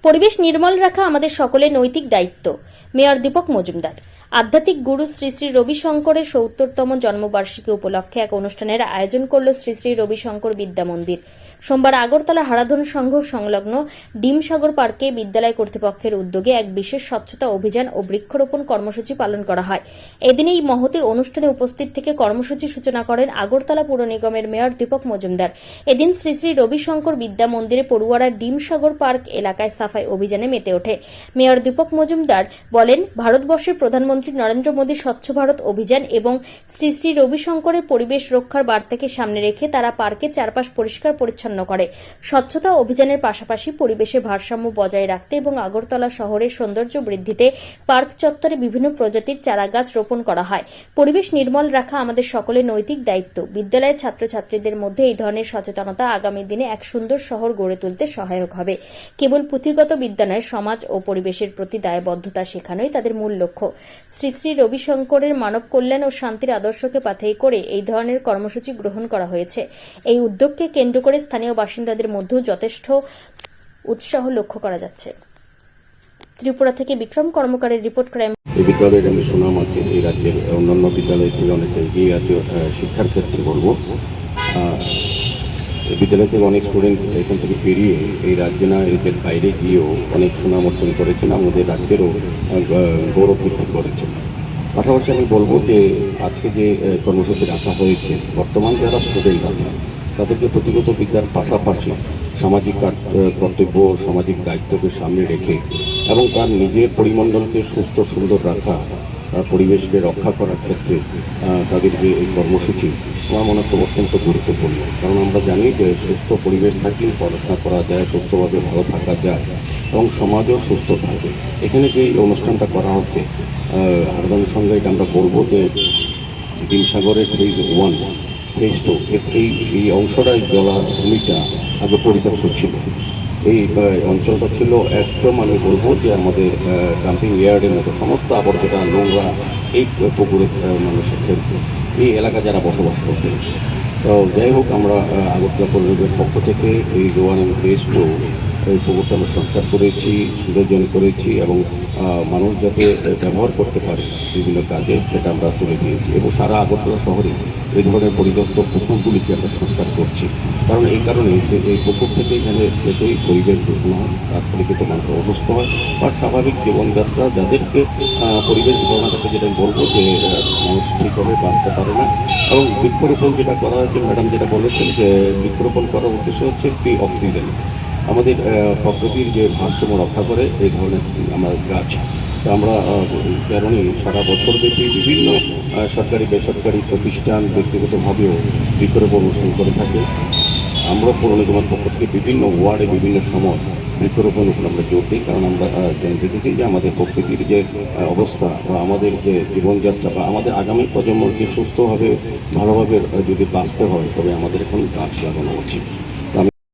পরিবেশ নির্মল রাখা আমাদের সকলের নৈতিক দায়িত্ব। মেয়র দীপক মজুমদার। আধ্যাত্মিক গুরু শ্রী শ্রী রবিশঙ্করের ৭০তম জন্মবার্ষিকী উপলক্ষে এক অনুষ্ঠানের আয়োজন করল শ্রী শ্রী রবিশঙ্কর বিদ্যা মন্দির। সোমবার আগরতলা হারাধন সংঘ সংলগ্ন ডিমসাগর পার্কে বিদ্যালয় কর্তৃপক্ষের উদ্যোগে এক বিশেষ স্বচ্ছতা অভিযান ও বৃক্ষরোপণ কর্মসূচি পালন করা হয়। এদিন এই মহতী অনুষ্ঠানে উপস্থিত থেকে কর্মসূচি সূচনা করেন আগরতলা পুর নিগমের মেয়র দীপক মজুমদার। এদিন শ্রী শ্রী রবিশঙ্কর বিদ্যা মন্দিরে পড়ুয়ারা ডিমসাগর পার্ক এলাকায় সাফাই অভিযানে মেতে ওঠে। মেয়র দীপক মজুমদার বলেন, ভারতবর্ষের প্রধানমন্ত্রী নরেন্দ্র মোদী স্বচ্ছ ভারত অভিযান এবং শ্রী শ্রী রবিশঙ্করের পরিবেশ রক্ষার বার্তাকে সামনে রেখে তারা পার্কের চারপাশ পরিষ্কার পরিচ্ছন্ন করে। স্বচ্ছতা অভিযানের পাশাপাশি পরিবেশে ভারসাম্য বজায় রাখতে এবং আগরতলা শহরের সৌন্দর্য বৃদ্ধিতে পার্ক চত্বরে বিভিন্ন প্রজাতির চারাগাছ রোপণ করা হয়। পরিবেশ নির্মল রাখা আমাদের সকলের নৈতিক দায়িত্ব। বিদ্যালয়ের ছাত্রছাত্রীদের মধ্যে এই ধরনের সচেতনতা আগামী দিনে এক সুন্দর শহর গড়ে তুলতে সহায়ক হবে। কেবল পুঁথিগত বিদ্যা নয়, সমাজ ও পরিবেশের প্রতি দায়বদ্ধতা শেখানোই তাদের মূল লক্ষ্য। শ্রী শ্রী রবিশঙ্করের মানব কল্যাণ ও শান্তির আদর্শকে পাথেয় করে এই ধরনের কর্মসূচি গ্রহণ করা হয়েছে। এই উদ্যোগকে কেন্দ্র করে স্থানীয় বাসিন্দাদের মধ্যেও যথেষ্ট উৎসাহ লক্ষ্য করা যাচ্ছে। ত্রিপুরা থেকে বিক্রম কর্মকারের রিপোর্ট। ক্রাইম। এই বিদ্যালয়ের আমি সুনাম আছে, এই রাজ্যের অন্যান্য বিদ্যালয় থেকে অনেকটা এগিয়ে আছে শিক্ষার ক্ষেত্রে বলবো। এই বিদ্যালয় থেকে অনেক স্টুডেন্ট এখান থেকে পেরিয়ে এই রাজ্যে না এদের বাইরে গিয়েও অনেক সুনাম অর্জন করেছেন, আমাদের রাজ্যেরও গৌরব বৃদ্ধি করেছেন। পাশাপাশি আমি বলবো যে আজকে যে কর্মসূচি রাখা হয়েছে, বর্তমান যারা স্টুডেন্ট আছে তাদেরকে পুঁথিগত বিদ্যার পাশাপাশি সামাজিক কর্তব্য, সামাজিক দায়িত্বকে সামনে রেখে এবং তার নিজের পরিমণ্ডলকে সুস্থ সুন্দর রাখা, পরিবেশকে রক্ষা করার ক্ষেত্রে তাদের যে এই কর্মসূচি আমার মনে হয় অত্যন্ত গুরুত্বপূর্ণ। কারণ আমরা জানি যে সুস্থ পরিবেশ থাকলে পড়াশোনা করা যায়, সুস্থভাবে ভালো থাকা যায় এবং সমাজও সুস্থ থাকে। এখানে যে এই অনুষ্ঠানটা করা হচ্ছে হারাধন সঙ্গে, এটা আমরা বলবো যে ডিমসাগরের ফেজ 1 ফেজ 2 এই অংশটাই জলাভূমিটা আগে পরিত্যক্ত ছিল। এই অঞ্চলটা ছিল একদম আমি বলবো যে আমাদের ডাম্পিং ইয়ার্ডের মতো, সমস্ত আবর্জনা নোংরা এই পুকুরে মানুষের ফেলত, এই এলাকা যারা বসবাস করতেন। তো যাই হোক, আমরা আগরতলা পৌরনিগমের পক্ষ থেকে এই 1 এবং ফেজ 2 এই পুকুরটা আমরা সংস্কার করেছি, সৌন্দর্যন করেছি এবং মানুষ যাতে ব্যবহার করতে পারে বিভিন্ন কাজে সেটা আমরা তুলে দিয়েছি। এবং সারা আগরতলা শহরে এই ধরনের পরিত্যক্ত পুকুরগুলিকে আমরা সংস্কার করছি। কারণ এই কারণে যে এই পুকুর থেকে এখানে যেতেই পরিবেশ দূষণ হয়, তার ফলে কিন্তু মানুষ অসুস্থ হয় বা স্বাভাবিক জীবনযাত্রা যাদেরকে পরিবেশ ধারণা থেকে যেটা বলবো যে মানুষ ঠিকভাবে বাঁচতে পারে না। এবং বৃক্ষরোপণ যেটা করা হয়েছে, ম্যাডাম যেটা বলেছেন যে বৃক্ষরোপণ করার উদ্দেশ্য হচ্ছে ফ্রি অক্সিজেন, আমাদের প্রকৃতির যে ভারসাম্য রক্ষা করে এই ধরনের আমার গাছ। তো আমরা কারণেই সারা বছরব্যাপী বিভিন্ন সরকারি বেসরকারি প্রতিষ্ঠান ব্যক্তিগতভাবেও বৃক্ষরোপণ অনুষ্ঠান করে থাকে। আমরা পৌর নিগমের পক্ষ থেকে বিভিন্ন ওয়ার্ডে বিভিন্ন সময় বৃক্ষরোপণ উপর আমরা জোর দিই, কারণ আমরা দেখেছি যে আমাদের প্রকৃতির যে অবস্থা বা আমাদের যে জীবনযাত্রা বা আমাদের আগামী প্রজন্মকে সুস্থভাবে ভালোভাবে যদি বাঁচতে হয় তবে আমাদের এখন গাছ লাগানো উচিত।